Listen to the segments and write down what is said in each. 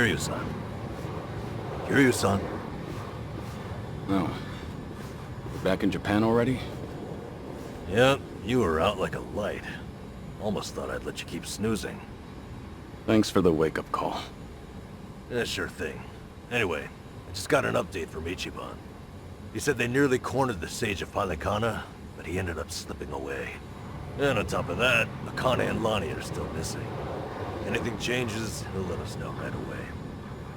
Kiryu-san. Kiryu-san. Oh. You're back in Japan already? Yep, you were out like a light. Almost thought I'd let you keep snoozing. Thanks for the wake-up call. Yeah, sure thing. Anyway, I just got an update from Ichiban. He said they nearly cornered the Sage of Palikana, but he ended up slipping away. And on top of that, Akane and Lonnie are still missing. Anything changes, he'll let us know right away.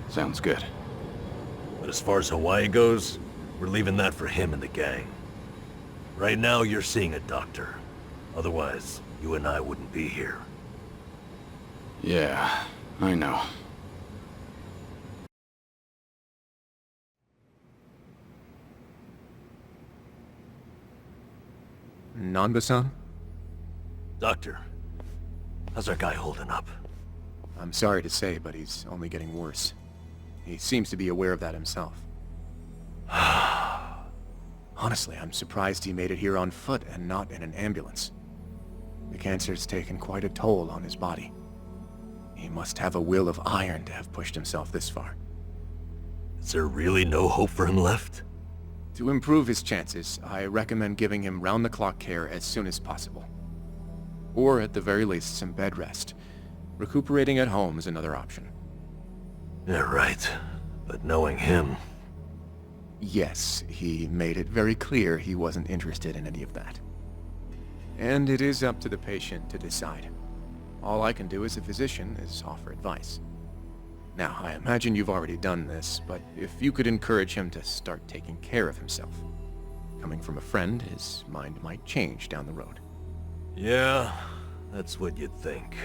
Sounds good. But as far as Hawaii goes, we're leaving that for him and the gang. Right now, you're seeing a doctor. Otherwise, you and I wouldn't be here. Yeah, I know. Nanba-san? Doctor, how's our guy holding up? I'm sorry to say, but he's only getting worse. He seems to be aware of that himself. Honestly, I'm surprised he made it here on foot and not in an ambulance. The cancer's taken quite a toll on his body. He must have a will of iron to have pushed himself this far. Is there really no hope for him left? To improve his chances, I recommend giving him round-the-clock care as soon as possible. Or at the very least, some bed rest. Recuperating at home is another option. Yeah, right. But knowing him... Yes, he made it very clear he wasn't interested in any of that. And it is up to the patient to decide. All I can do as a physician is offer advice. Now, I imagine you've already done this, but if you could encourage him to start taking care of himself. Coming from a friend, his mind might change down the road. Yeah, that's what you'd think.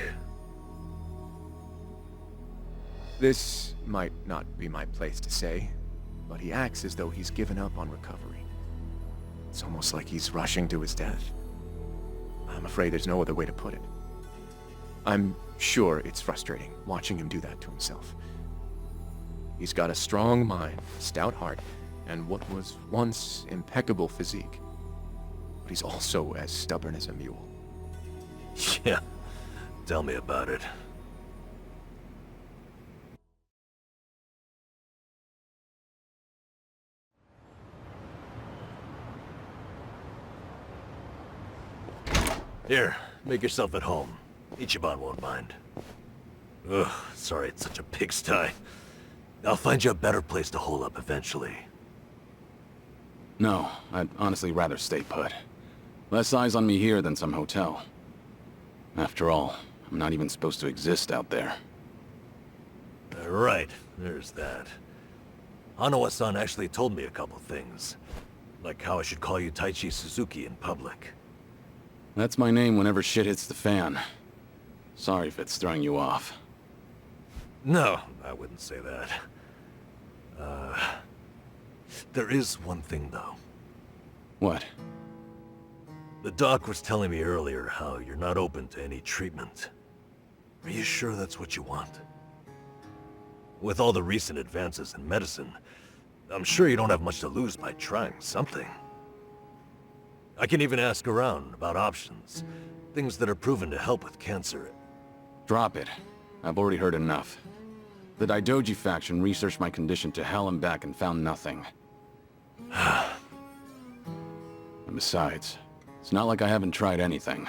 This might not be my place to say, but he acts as though he's given up on recovery. It's almost like he's rushing to his death. I'm afraid there's no other way to put it. I'm sure it's frustrating watching him do that to himself. He's got a strong mind, a stout heart, and what was once impeccable physique. But he's also as stubborn as a mule. Yeah, tell me about it. Here, make yourself at home. Ichiban won't mind. Ugh, sorry it's such a pigsty. I'll find you a better place to hole up eventually. No, I'd honestly rather stay put. Less eyes on me here than some hotel. After all, I'm not even supposed to exist out there. Right, there's that. Hanawa-san actually told me a couple things. Like how I should call you Taichi Suzuki in public. That's my name whenever shit hits the fan. Sorry if it's throwing you off. No, I wouldn't say that. There is one thing though. What? The doc was telling me earlier how you're not open to any treatment. Are you sure that's what you want? With all the recent advances in medicine, I'm sure you don't have much to lose by trying something. I can even ask around about options. Things that are proven to help with cancer. Drop it. I've already heard enough. The Daidoji faction researched my condition to hell and back and found nothing. And besides, it's not like I haven't tried anything.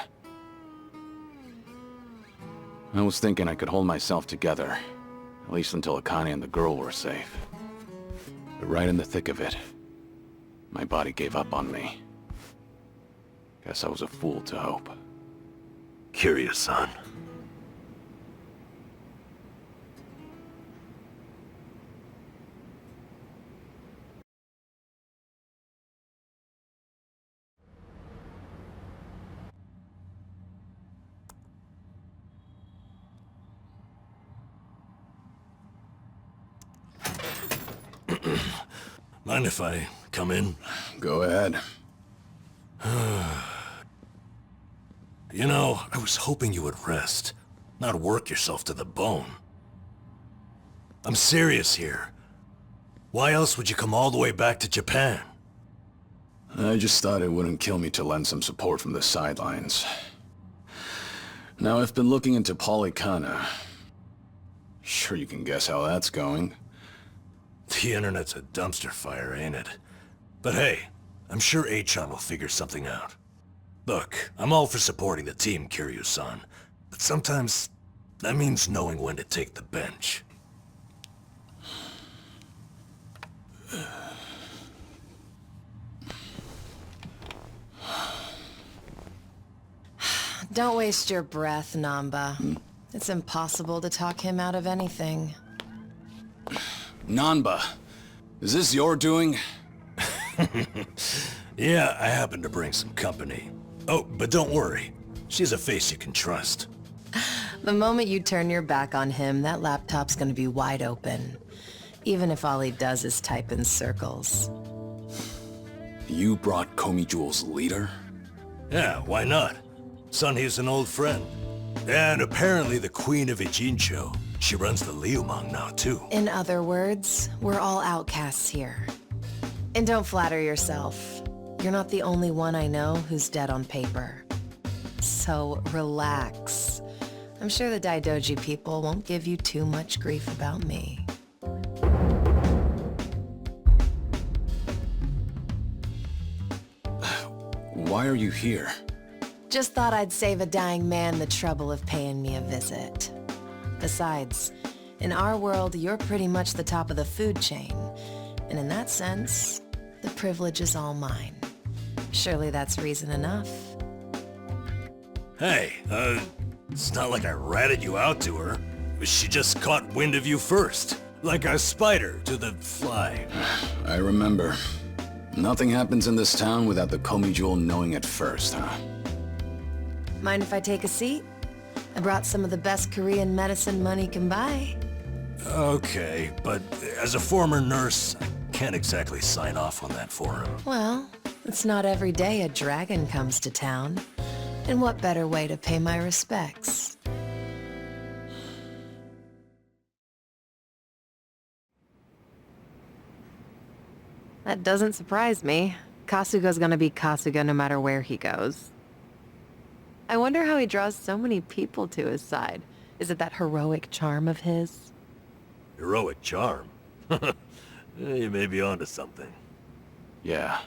I was thinking I could hold myself together, at least until Akane and the girl were safe. But right in the thick of it, my body gave up on me. Guess I was a fool to hope. Kiryu-san. Mind if I come in? Go ahead. You know, I was hoping you would rest, not work yourself to the bone. I'm serious here. Why else would you come all the way back to Japan? I just thought it wouldn't kill me to lend some support from the sidelines. Now, I've been looking into Palikana. Sure you can guess how that's going. The internet's a dumpster fire, ain't it? But hey, I'm sure Achan will figure something out. Look, I'm all for supporting the team, Kiryu-san, but sometimes that means knowing when to take the bench. Don't waste your breath, Namba. It's impossible to talk him out of anything. Nanba, is this your doing? Yeah, I happen to bring some company. Oh, but don't worry. She's a face you can trust. The moment you turn your back on him, that laptop's gonna be wide open. Even if all he does is type in circles. You brought Komi Jewel's leader? Yeah, why not? Sunhee's an old friend. And apparently the Queen of Ijincho. She runs the Liumang now, too. In other words, we're all outcasts here. And don't flatter yourself. You're not the only one I know who's dead on paper. So relax. I'm sure the Daidoji people won't give you too much grief about me. Why are you here? Just thought I'd save a dying man the trouble of paying me a visit. Besides, in our world, you're pretty much the top of the food chain. And in that sense, the privilege is all mine. Surely that's reason enough. Hey, it's not like I ratted you out to her. She just caught wind of you first. Like a spider to the fly. I remember. Nothing happens in this town without the Komi Jewel knowing it first, huh? Mind if I take a seat? I brought some of the best Korean medicine money can buy. Okay, but as a former nurse, I can't exactly sign off on that for him. Well, it's not every day a dragon comes to town. And what better way to pay my respects? That doesn't surprise me. Kasuga's gonna be Kasuga no matter where he goes. I wonder how he draws so many people to his side. Is it that heroic charm of his? Heroic charm? You may be onto something. Yeah.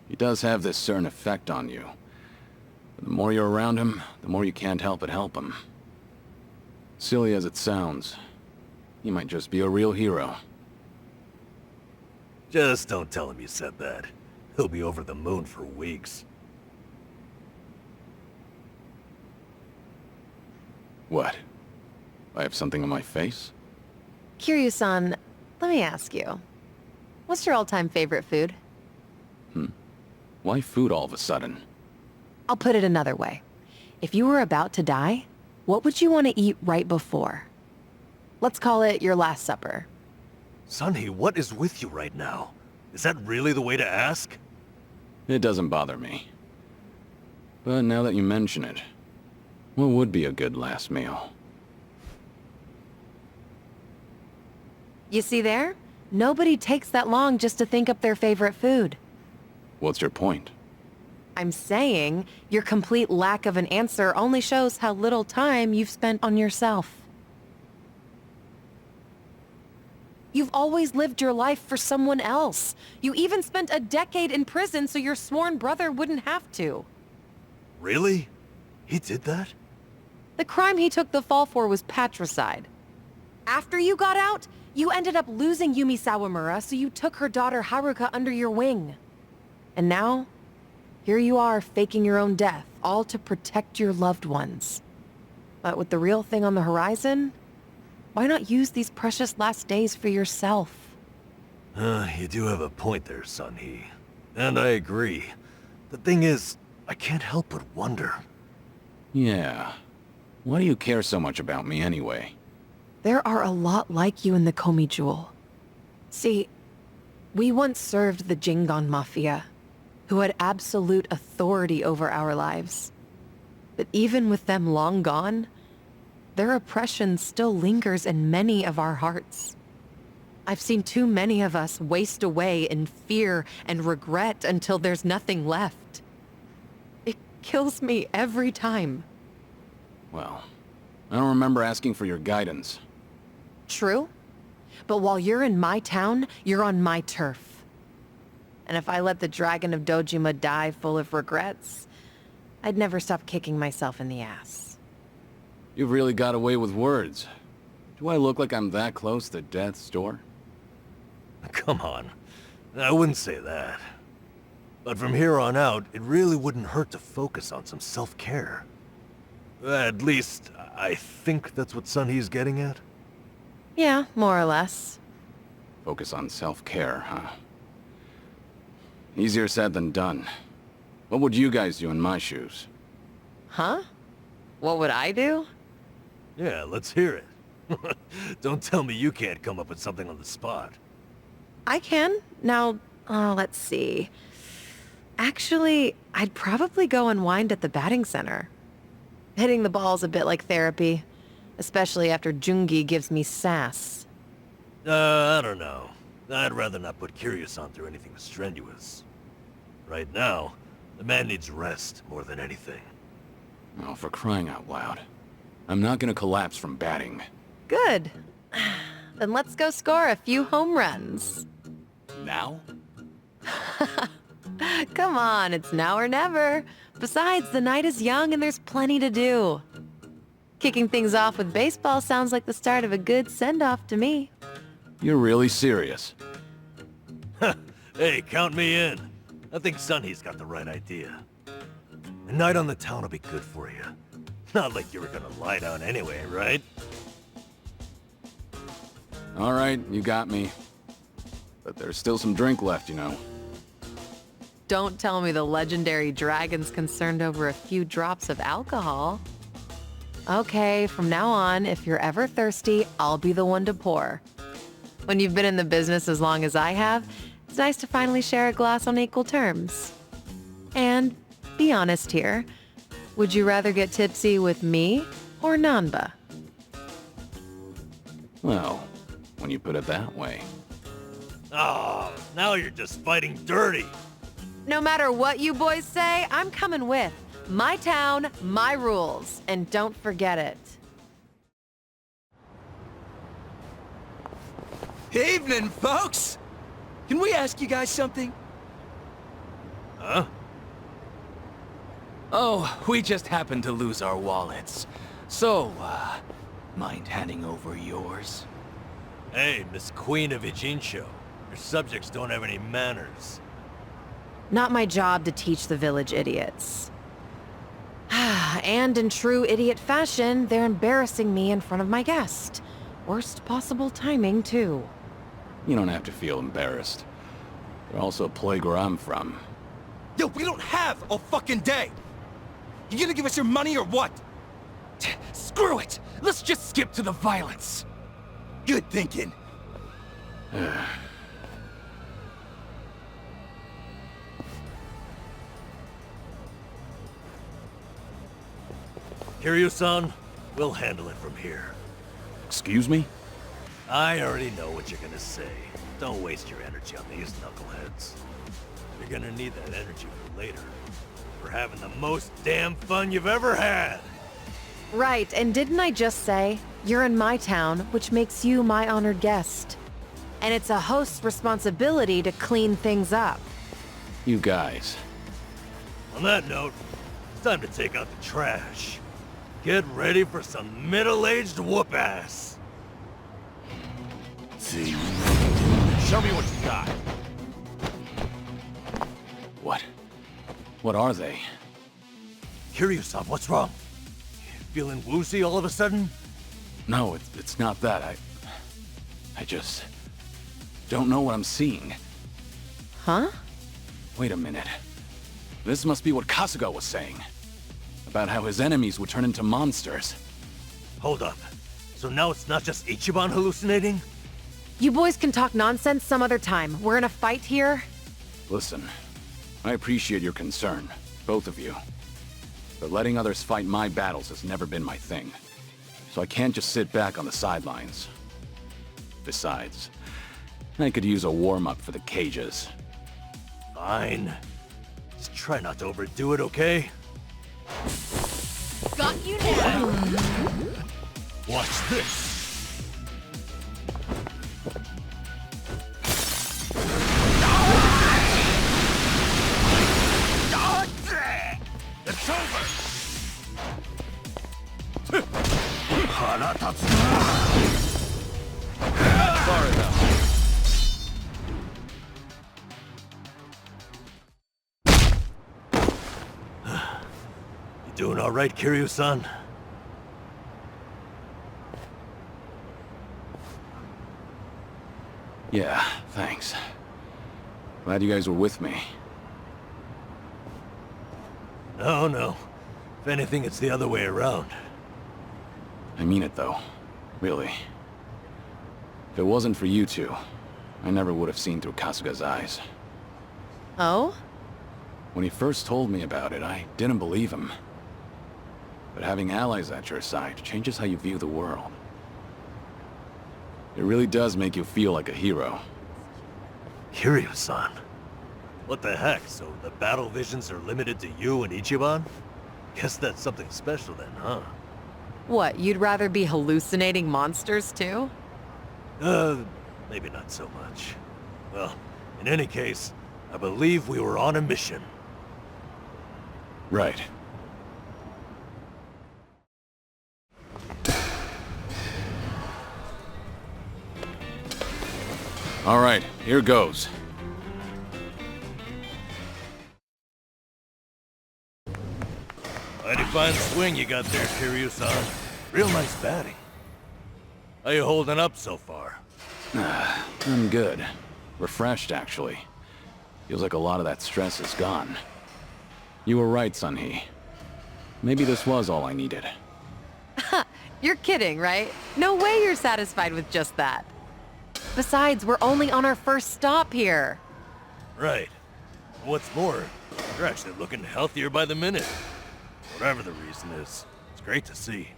He does have this certain effect on you. But the more you're around him, the more you can't help but help him. Silly as it sounds, he might just be a real hero. Just don't tell him you said that. He'll be over the moon for weeks. What? I have something on my face? Kiryu-san, let me ask you. What's your all-time favorite food? Why food all of a sudden? I'll put it another way. If you were about to die, what would you want to eat right before? Let's call it your last supper. Sunhee, what is with you right now? Is that really the way to ask? It doesn't bother me. But now that you mention it, what would be a good last meal? You see there? Nobody takes that long just to think up their favorite food. What's your point? I'm saying your complete lack of an answer only shows how little time you've spent on yourself. You've always lived your life for someone else. You even spent a decade in prison so your sworn brother wouldn't have to. Really? He did that? The crime he took the fall for was patricide. After you got out, you ended up losing Yumi Sawamura, so you took her daughter Haruka under your wing. And now, here you are faking your own death, all to protect your loved ones. But with the real thing on the horizon, why not use these precious last days for yourself? You do have a point there, Sunhee. And I agree. The thing is, I can't help but wonder. Yeah. Why do you care so much about me anyway? There are a lot like you in the Komi Jewel. See, we once served the Jingon Mafia, who had absolute authority over our lives. But even with them long gone, their oppression still lingers in many of our hearts. I've seen too many of us waste away in fear and regret until there's nothing left. It kills me every time. Well, I don't remember asking for your guidance. True. But while you're in my town, you're on my turf. And if I let the Dragon of Dojima die full of regrets, I'd never stop kicking myself in the ass. You've really got away with words. Do I look like I'm that close to death's door? Come on. I wouldn't say that. But from here on out, it really wouldn't hurt to focus on some self-care. At least, I think that's what Sunhee's getting at. Yeah, more or less. Focus on self-care, huh? Easier said than done. What would you guys do in my shoes? Huh? What would I do? Yeah, let's hear it. Don't tell me you can't come up with something on the spot. I can. Now, let's see. Actually, I'd probably go unwind at the batting center. Hitting the ball's a bit like therapy, especially after Jungi gives me sass. I don't know. I'd rather not put Kiryu-san through anything strenuous. Right now, the man needs rest more than anything. Oh, for crying out loud. I'm not gonna collapse from batting. Good. Then let's go score a few home runs. Now? Come on, it's now or never. Besides, the night is young and there's plenty to do. Kicking things off with baseball sounds like the start of a good send-off to me. You're really serious? Hey, count me in. I think Sunhee's got the right idea. A night on the town will be good for you. Not like you were gonna lie down anyway, right? All right, you got me. But there's still some drink left, you know. Don't tell me the legendary dragon's concerned over a few drops of alcohol. Okay, from now on, if you're ever thirsty, I'll be the one to pour. When you've been in the business as long as I have, it's nice to finally share a glass on equal terms. And be honest here, would you rather get tipsy with me or Nanba? Well, when you put it that way. Oh, now you're just fighting dirty. No matter what you boys say, I'm coming with. My town, my rules, and don't forget it. Evening, folks! Can we ask you guys something? Huh? Oh, we just happened to lose our wallets. So, mind handing over yours? Hey, Miss Queen of Ijincho. Your subjects don't have any manners. Not my job to teach the village idiots. And in true idiot fashion, they're embarrassing me in front of my guest. Worst possible timing, too. You don't have to feel embarrassed. They're also a plague where I'm from. Yo, we don't have a fucking day! You gonna give us your money or what? Screw it! Let's just skip to the violence! Good thinking. Kiryu-san, we'll handle it from here. Excuse me? I already know what you're gonna say. Don't waste your energy on these knuckleheads. You're gonna need that energy for later. For having the most damn fun you've ever had! Right, and didn't I just say, you're in my town, which makes you my honored guest. And it's a host's responsibility to clean things up. You guys. On that note, it's time to take out the trash. Get ready for some middle-aged whoop-ass. See. Show me what you got. What? What are they? Kiryu-san, what's wrong? Feeling woozy all of a sudden? No, it's not that. I just don't know what I'm seeing. Huh? Wait a minute. This must be what Kasuga was saying. About how his enemies would turn into monsters. Hold up. So now it's not just Ichiban hallucinating? You boys can talk nonsense some other time. We're in a fight here. Listen, I appreciate your concern, both of you. But letting others fight my battles has never been my thing. So I can't just sit back on the sidelines. Besides, I could use a warm-up for the cages. Fine. Just try not to overdo it, okay? Got you now. Watch this! Doing all right, Kiryu-san? Yeah, thanks. Glad you guys were with me. No, no. If anything, it's the other way around. I mean it, though. Really. If it wasn't for you two, I never would have seen through Kasuga's eyes. Oh? When he first told me about it, I didn't believe him. But having allies at your side changes how you view the world. It really does make you feel like a hero. Kiryu-san? What the heck? So the battle visions are limited to you and Ichiban? Guess that's something special then, huh? What, you'd rather be hallucinating monsters too? Maybe not so much. Well, in any case, I believe we were on a mission. Right. All right, here goes. Mighty fine swing you got there, Kiryu-san. Real nice batting. How you holding up so far? I'm good. Refreshed, actually. Feels like a lot of that stress is gone. You were right, Sun-hee. Maybe this was all I needed. You're kidding, right? No way you're satisfied with just that. Besides, we're only on our first stop here. Right. What's more, you're actually looking healthier by the minute. Whatever the reason is, it's great to see.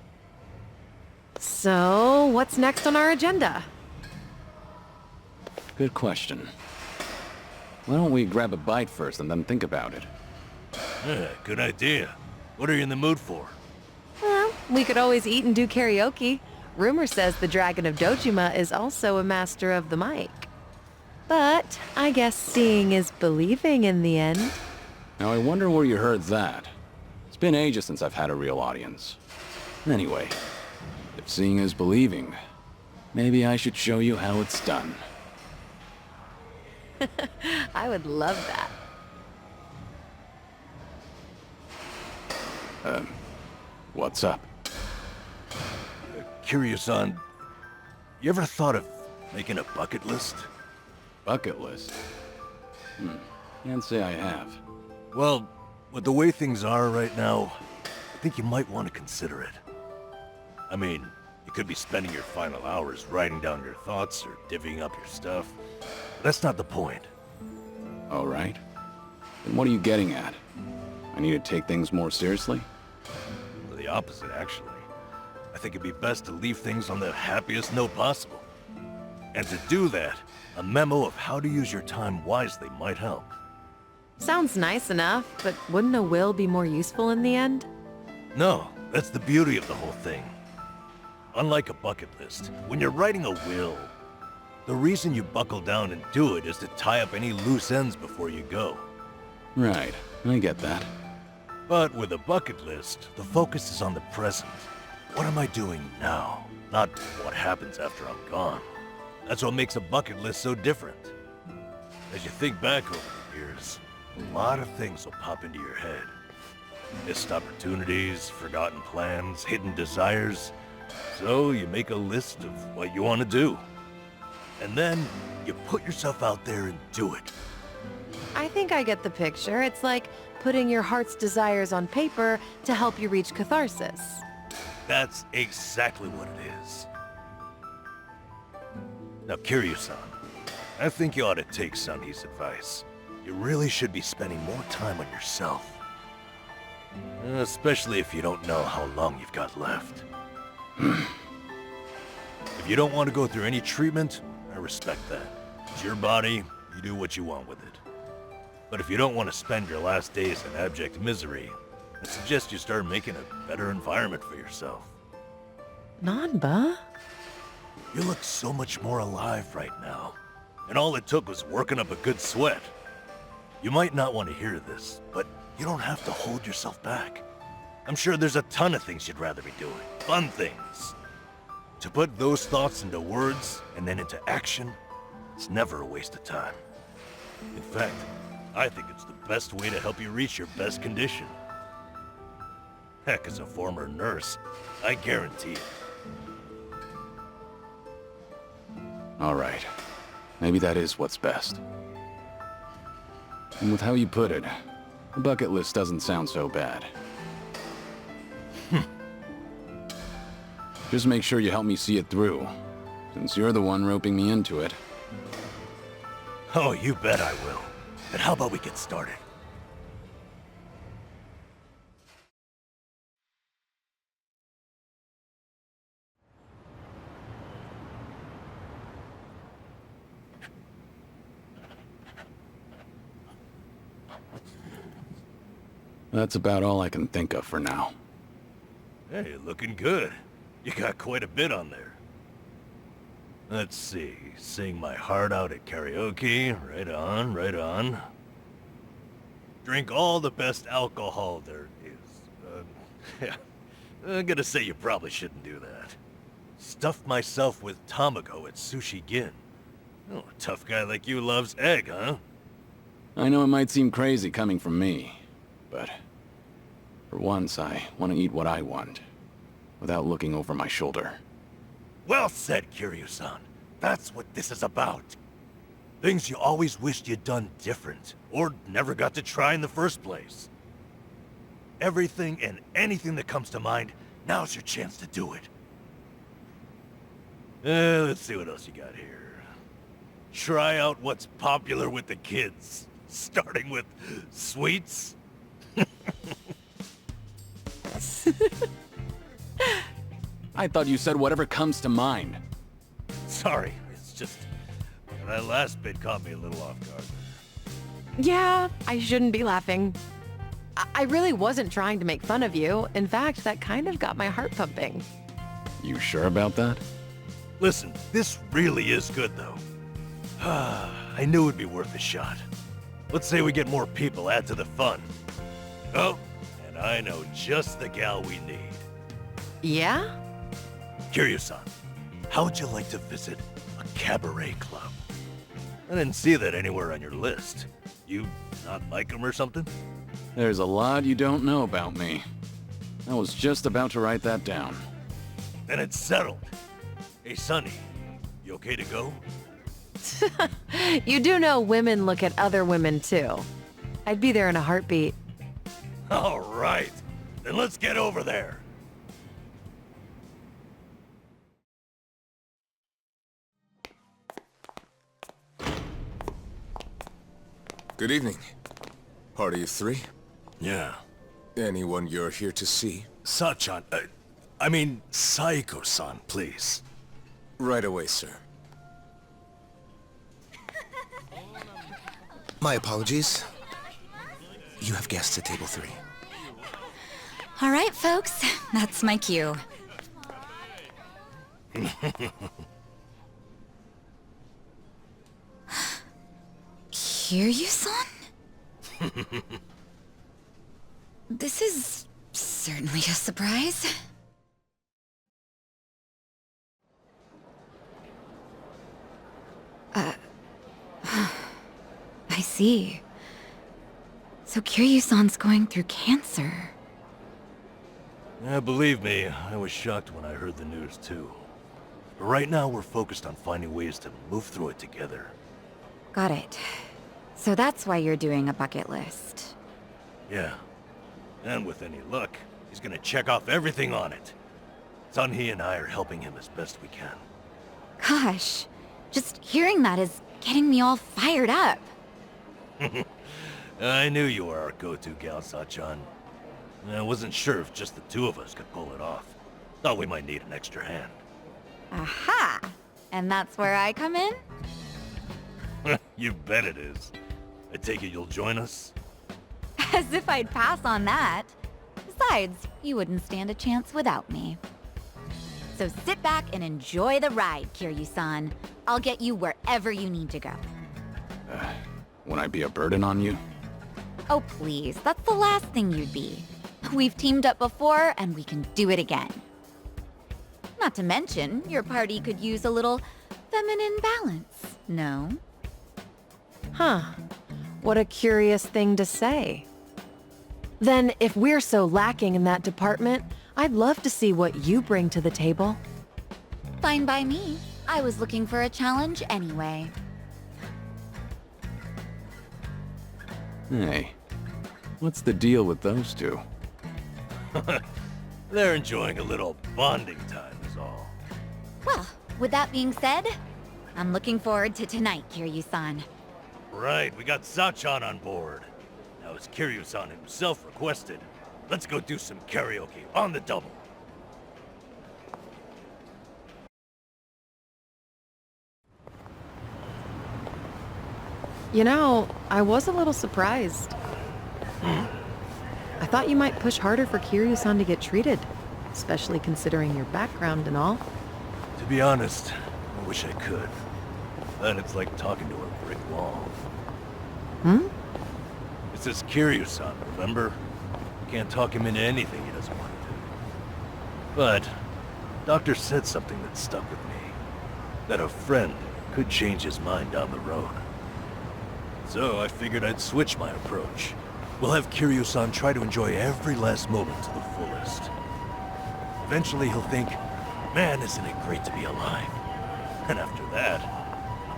So, what's next on our agenda? Good question. Why don't we grab a bite first and then think about it? Yeah, good idea. What are you in the mood for? Well, we could always eat and do karaoke. Rumor says the Dragon of Dojima is also a master of the mic. But I guess seeing is believing in the end. Now I wonder where you heard that. It's been ages since I've had a real audience. Anyway, if seeing is believing, maybe I should show you how it's done. I would love that. What's up? Kiryu-san, you ever thought of making a bucket list? Bucket list? Can't say I have. Well, with the way things are right now, I think you might want to consider it. I mean, you could be spending your final hours writing down your thoughts or divvying up your stuff. But that's not the point. All right. Then what are you getting at? I need to take things more seriously? The opposite, actually. I think it'd be best to leave things on the happiest note possible. And to do that, a memo of how to use your time wisely might help. Sounds nice enough, but wouldn't a will be more useful in the end? No, that's the beauty of the whole thing. Unlike a bucket list, when you're writing a will, the reason you buckle down and do it is to tie up any loose ends before you go. Right, I get that. But with a bucket list, the focus is on the present. What am I doing now? Not what happens after I'm gone. That's what makes a bucket list so different. As you think back over the years, a lot of things will pop into your head. Missed opportunities, forgotten plans, hidden desires. So you make a list of what you want to do. And then you put yourself out there and do it. I think I get the picture. It's like putting your heart's desires on paper to help you reach catharsis. That's exactly what it is. Now, Kiryu-san, I think you ought to take Sun-hee's advice. You really should be spending more time on yourself. Especially if you don't know how long you've got left. If you don't want to go through any treatment, I respect that. It's your body, you do what you want with it. But if you don't want to spend your last days in abject misery, I suggest you start making a better environment for yourself. Nanba? You look so much more alive right now. And all it took was working up a good sweat. You might not want to hear this, but you don't have to hold yourself back. I'm sure there's a ton of things you'd rather be doing. Fun things. To put those thoughts into words and then into action, it's never a waste of time. In fact, I think it's the best way to help you reach your best condition. Heck, as a former nurse, I guarantee it. All right. Maybe that is what's best. And with how you put it, the bucket list doesn't sound so bad. Just make sure you help me see it through, since you're the one roping me into it. Oh, you bet I will. And how about we get started? That's about all I can think of for now. Hey, looking good. You got quite a bit on there. Let's see. Sing my heart out at karaoke. Right on, right on. Drink all the best alcohol there is. Yeah. I'm gonna say you probably shouldn't do that. Stuff myself with tamago at Sushi Gin. Oh, a tough guy like you loves egg, huh? I know it might seem crazy coming from me, but for once I want to eat what I want, without looking over my shoulder. Well said, Kiryu-san. That's what this is about. Things you always wished you'd done different, or never got to try in the first place. Everything and anything that comes to mind, now's your chance to do it. Let's see what else you got here. Try out what's popular with the kids, starting with sweets. I thought you said whatever comes to mind. Sorry, it's just... that last bit caught me a little off guard. Yeah, I shouldn't be laughing. I really wasn't trying to make fun of you. In fact, that kind of got my heart pumping. You sure about that? Listen, this really is good, though. I knew it'd be worth a shot. Let's say we get more people, add to the fun. Oh, and I know just the gal we need. Yeah? Kiryu-san, how would you like to visit a cabaret club? I didn't see that anywhere on your list. You not like them or something? There's a lot you don't know about me. I was just about to write that down. Then it's settled. Hey, Sonny, you okay to go? You do know women look at other women, too. I'd be there in a heartbeat. All right, then let's get over there. Good evening. Party of three? Yeah. Anyone you're here to see? Sachan, I mean, Saiko-san, please. Right away, sir. My apologies. You have guests at table 3. All right, folks. That's my cue. Kiryu-san? This is certainly a surprise. I see. So Kiryu-san's going through cancer. Yeah, believe me, I was shocked when I heard the news too. But right now we're focused on finding ways to move through it together. Got it. So that's why you're doing a bucket list. Yeah. And with any luck, he's gonna check off everything on it. Sunhee and I are helping him as best we can. Gosh, just hearing that is getting me all fired up. I knew you were our go-to gal, Sachan. I wasn't sure if just the two of us could pull it off. Thought we might need an extra hand. Aha! And that's where I come in? You bet it is. I take it you'll join us? As if I'd pass on that. Besides, you wouldn't stand a chance without me. So sit back and enjoy the ride, Kiryu-san. I'll get you wherever you need to go. Won't I be a burden on you? Oh, please. That's the last thing you'd be. We've teamed up before, and we can do it again. Not to mention, your party could use a little feminine balance, no? Huh. What a curious thing to say. Then, if we're so lacking in that department, I'd love to see what you bring to the table. Fine by me. I was looking for a challenge anyway. Hey, what's the deal with those two? They're enjoying a little bonding time is all. Well, with that being said, I'm looking forward to tonight, Kiryu-san. Right, we got Sachan on board. Now as Kiryu-san himself requested, let's go do some karaoke on the double. You know, I was a little surprised. I thought you might push harder for Kiryu-san to get treated, especially considering your background and all. To be honest, I wish I could. But it's like talking to a brick wall. Hmm? It's this Kiryu-san, remember? Can't talk him into anything he doesn't want to do. But, Doctor said something that stuck with me. That a friend could change his mind down the road. So I figured I'd switch my approach. We'll have Kiryu-san try to enjoy every last moment to the fullest. Eventually he'll think, man, isn't it great to be alive? And after that...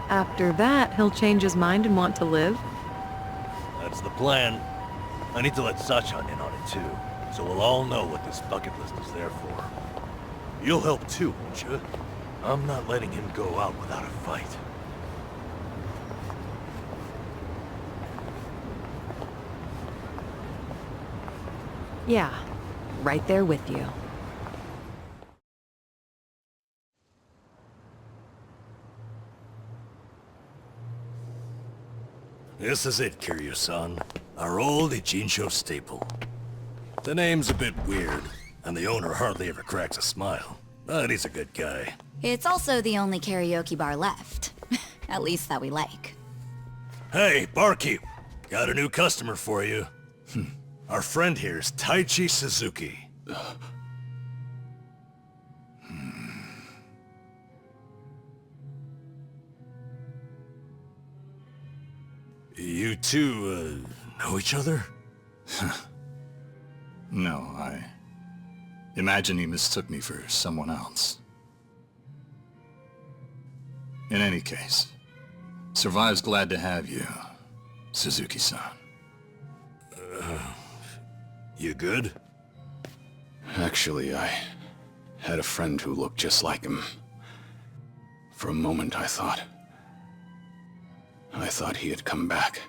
After that, he'll change his mind and want to live? That's the plan. I need to let Sachan in on it too, so we'll all know what this bucket list is there for. You'll help too, won't you? I'm not letting him go out without a fight. Yeah, right there with you. This is it, Kiryu-san. Our old Ichinsho staple. The name's a bit weird, and the owner hardly ever cracks a smile. But he's a good guy. It's also the only karaoke bar left. At least that we like. Hey, barkeep! Got a new customer for you. Our friend here's Taichi Suzuki. You two, know each other? No, I imagine he mistook me for someone else. In any case, Survive's glad to have you, Suzuki-san. You good? Actually, I had a friend who looked just like him. For a moment, I thought he had come back.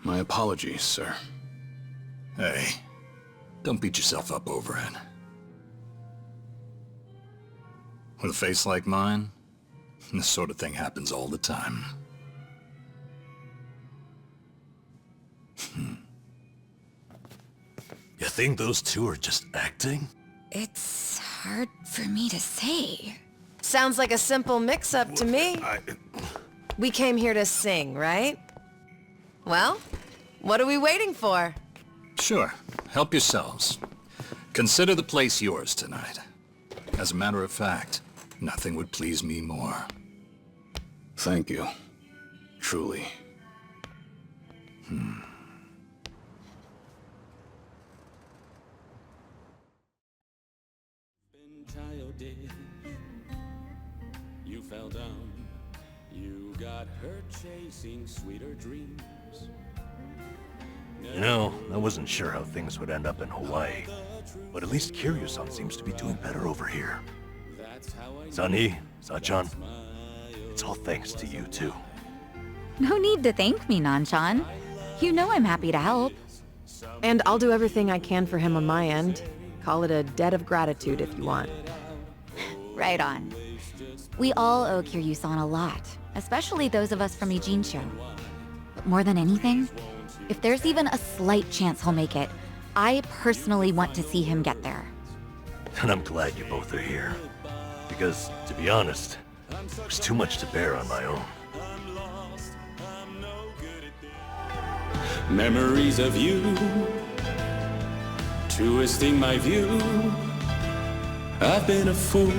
My apologies, sir. Hey, don't beat yourself up over it. With a face like mine, this sort of thing happens all the time. You think those two are just acting? It's hard for me to say. Sounds like a simple mix-up to me. We came here to sing, right? Well, what are we waiting for? Sure, help yourselves. Consider the place yours tonight. As a matter of fact, nothing would please me more. Thank you. Truly. Childish, you fell down. You got hurt chasing sweeter dreams. You know, I wasn't sure how things would end up in Hawaii. But at least Kiryu-san seems to be doing better over here. Sunny, Sachan, it's all thanks to you two. No need to thank me, Nanchan. You know I'm happy to help. And I'll do everything I can for him on my end. Call it a debt of gratitude if you want. Right on. We all owe Kiryu-san a lot, especially those of us from Ijinsho. But more than anything, if there's even a slight chance he'll make it, I personally want to see him get there. And I'm glad you both are here. Because, to be honest, it was too much to bear on my own. Memories of you, twisting my view. I've been a fool.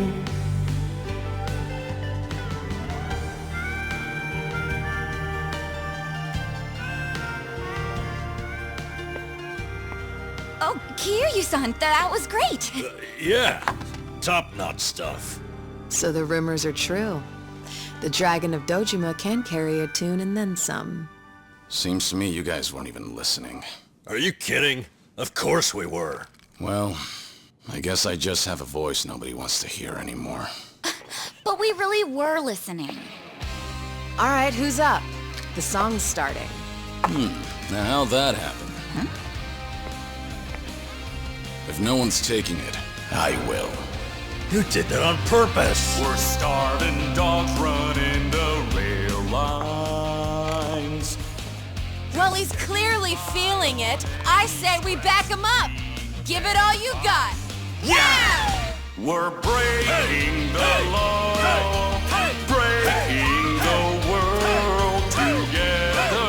Oh, Kiryu-san, that was great. Yeah, top-notch stuff. So the rumors are true. The Dragon of Dojima can carry a tune and then some. Seems to me you guys weren't even listening. Are you kidding? Of course we were. Well, I guess I just have a voice nobody wants to hear anymore. But we really were listening. All right, who's up? The song's starting. Now how'd that happen? If no one's taking it, I will. You did that on purpose. We're starving dogs running the rail lines. Well, he's clearly feeling it. I say we back him up. Give it all you got. Yeah! We're breaking the law, breaking the world together.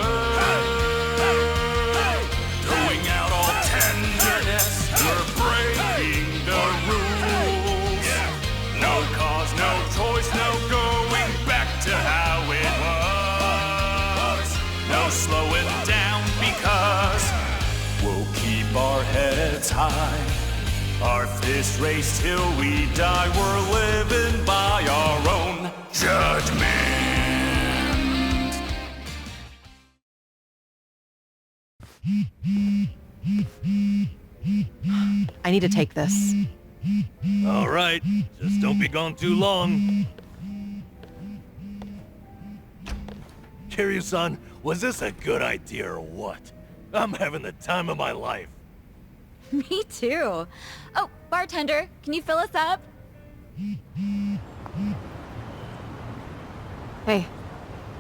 Throwing out all tenderness, we're breaking the rules. No cause, no choice, no going back to how it was. No slowing down because we'll keep our heads high. Our fists raised till we die. We're living by our own judgment. I need to take this. All right, just don't be gone too long. Kiryu-san, was this a good idea or what? I'm having the time of my life. Me too. Oh, bartender, can you fill us up? Hey,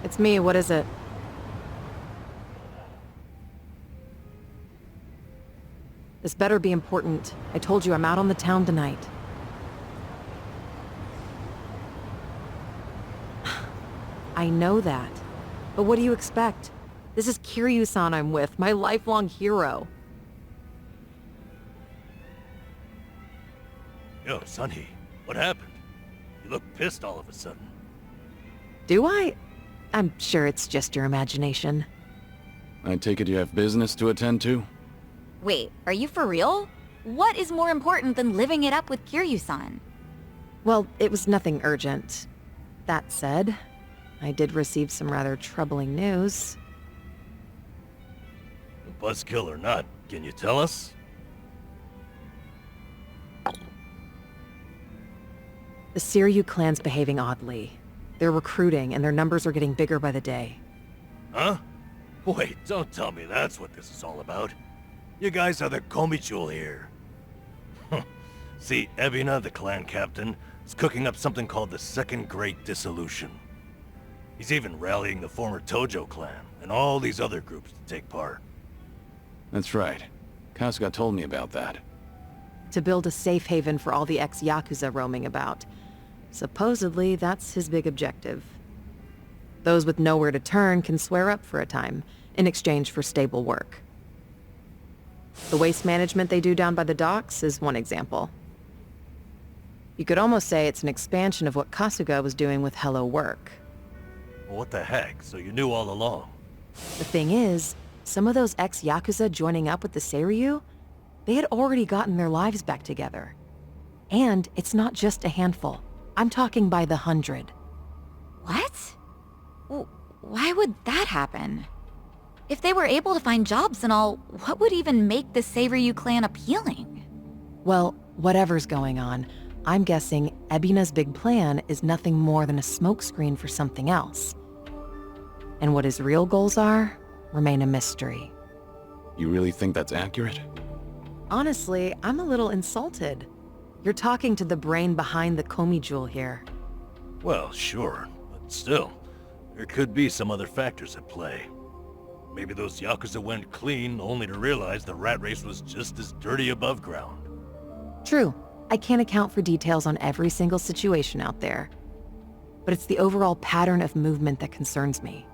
it's me, what is it? This better be important. I told you I'm out on the town tonight. I know that. But what do you expect? This is Kiryu-san I'm with, my lifelong hero. Yo, Sunny, what happened? You look pissed all of a sudden. Do I? I'm sure it's just your imagination. I take it you have business to attend to? Wait, are you for real? What is more important than living it up with Kiryu-san? Well, it was nothing urgent. That said, I did receive some rather troubling news. Buzzkill or not, can you tell us? The Seiryu clan's behaving oddly. They're recruiting, and their numbers are getting bigger by the day. Huh? Wait, don't tell me that's what this is all about. You guys are the Komi-jewel here. See, Ebina, the clan captain, is cooking up something called the Second Great Dissolution. He's even rallying the former Tojo clan and all these other groups to take part. That's right. Kasuga told me about that. To build a safe haven for all the ex-Yakuza roaming about. Supposedly, that's his big objective. Those with nowhere to turn can swear up for a time, in exchange for stable work. The waste management they do down by the docks is one example. You could almost say it's an expansion of what Kasuga was doing with Hello Work. Well, what the heck? So you knew all along? The thing is, some of those ex-Yakuza joining up with the Seiryu, they had already gotten their lives back together. And it's not just a handful. I'm talking by the 100. What? Why would that happen? If they were able to find jobs and all, what would even make the Seiryu clan appealing? Well, whatever's going on, I'm guessing Ebina's big plan is nothing more than a smokescreen for something else. And what his real goals are, remain a mystery. You really think that's accurate? Honestly, I'm a little insulted. You're talking to the brain behind the Komi-jewel here. Well, sure, but still, there could be some other factors at play. Maybe those Yakuza went clean only to realize the rat race was just as dirty above ground. True, I can't account for details on every single situation out there. But it's the overall pattern of movement that concerns me.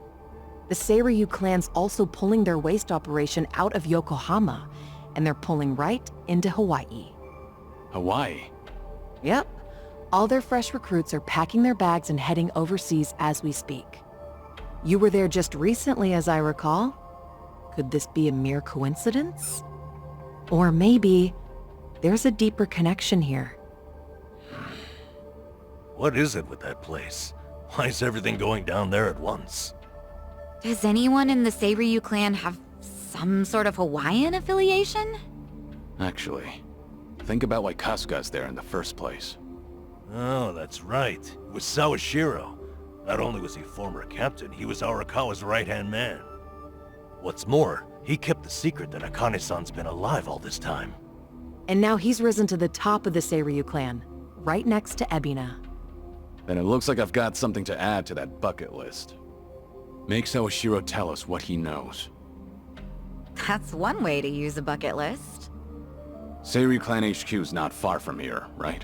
The Seiryu clan's also pulling their waste operation out of Yokohama, and they're pulling right into Hawaii. Hawaii? Yep. All their fresh recruits are packing their bags and heading overseas as we speak. You were there just recently, as I recall. Could this be a mere coincidence? Or maybe there's a deeper connection here. What is it with that place? Why is everything going down there at once? Does anyone in the Seiryu clan have some sort of Hawaiian affiliation? Actually, think about why Kasuga's there in the first place. Oh, that's right. It was Sawashiro. Not only was he former captain, he was Arakawa's right-hand man. What's more, he kept the secret that Akane-san's been alive all this time. And now he's risen to the top of the Seiryu clan, right next to Ebina. Then it looks like I've got something to add to that bucket list. Make Sawashiro tell us what he knows. That's one way to use a bucket list. Seiryu Clan HQ's not far from here, right?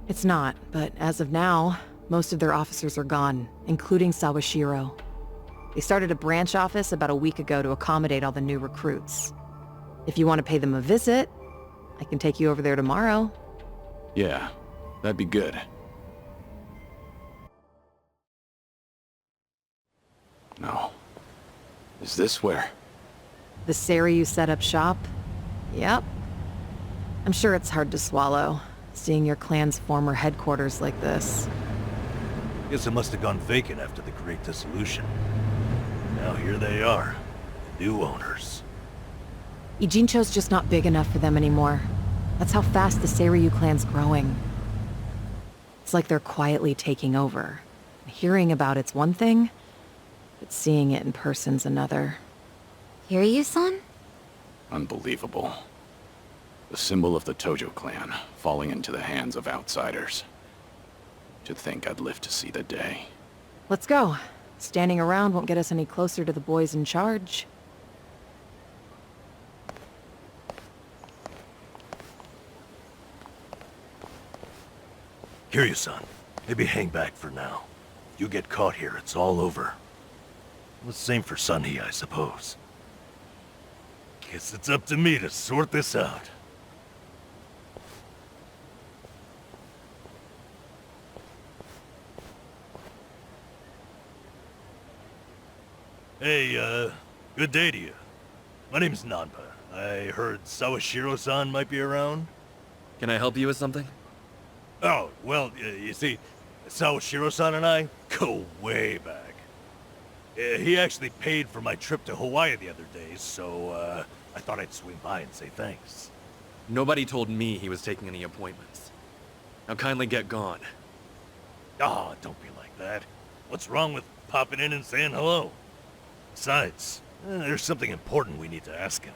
It's not, but as of now, most of their officers are gone, including Sawashiro. They started a branch office about a week ago to accommodate all the new recruits. If you want to pay them a visit, I can take you over there tomorrow. Yeah, that'd be good. No. Is this where? The Seiryu set up shop? Yep. I'm sure it's hard to swallow, seeing your clan's former headquarters like this. Guess it must have gone vacant after the Great Dissolution. Now here they are, the new owners. Ijincho's just not big enough for them anymore. That's how fast the Seiryu clan's growing. It's like they're quietly taking over. Hearing about it's one thing, but seeing it in person's another. Kiryu-san? Unbelievable. The symbol of the Tojo clan, falling into the hands of outsiders. To think I'd live to see the day. Let's go. Standing around won't get us any closer to the boys in charge. Kiryu-san, maybe hang back for now. You get caught here, it's all over. The same for Sunhee, I suppose. Guess it's up to me to sort this out. Hey, good day to you. My name's Nanba. I heard Sawashiro-san might be around. Can I help you with something? Oh, well, you see, Sawashiro-san and I go way back. He actually paid for my trip to Hawaii the other day, so, I thought I'd swing by and say thanks. Nobody told me he was taking any appointments. Now kindly get gone. Oh, don't be like that. What's wrong with popping in and saying hello? Besides, there's something important we need to ask him.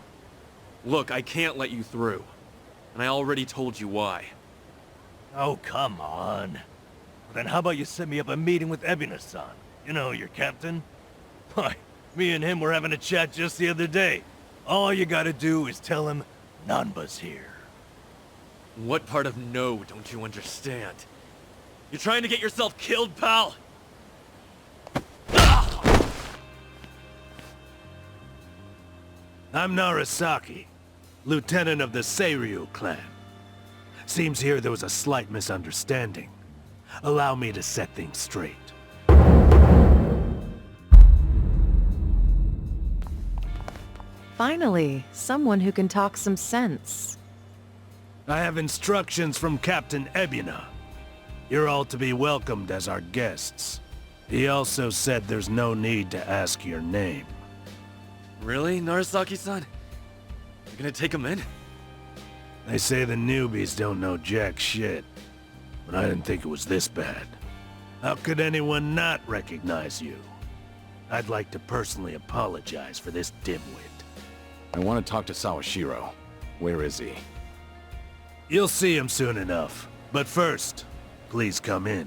Look, I can't let you through. And I already told you why. Oh, come on. Well, then how about you set me up a meeting with Ebina-san? You know, your captain? Why, me and him were having a chat just the other day. All you gotta do is tell him Nanba's here. What part of no don't you understand? You're trying to get yourself killed, pal? I'm Narasaki, lieutenant of the Seiryu clan. Seems here there was a slight misunderstanding. Allow me to set things straight. Finally, someone who can talk some sense. I have instructions from Captain Ebina. You're all to be welcomed as our guests. He also said there's no need to ask your name. Really, Narasaki-san? You're gonna take him in? They say the newbies don't know jack shit, but I didn't think it was this bad. How could anyone not recognize you? I'd like to personally apologize for this dimwit. I want to talk to Sawashiro. Where is he? You'll see him soon enough. But first, please come in.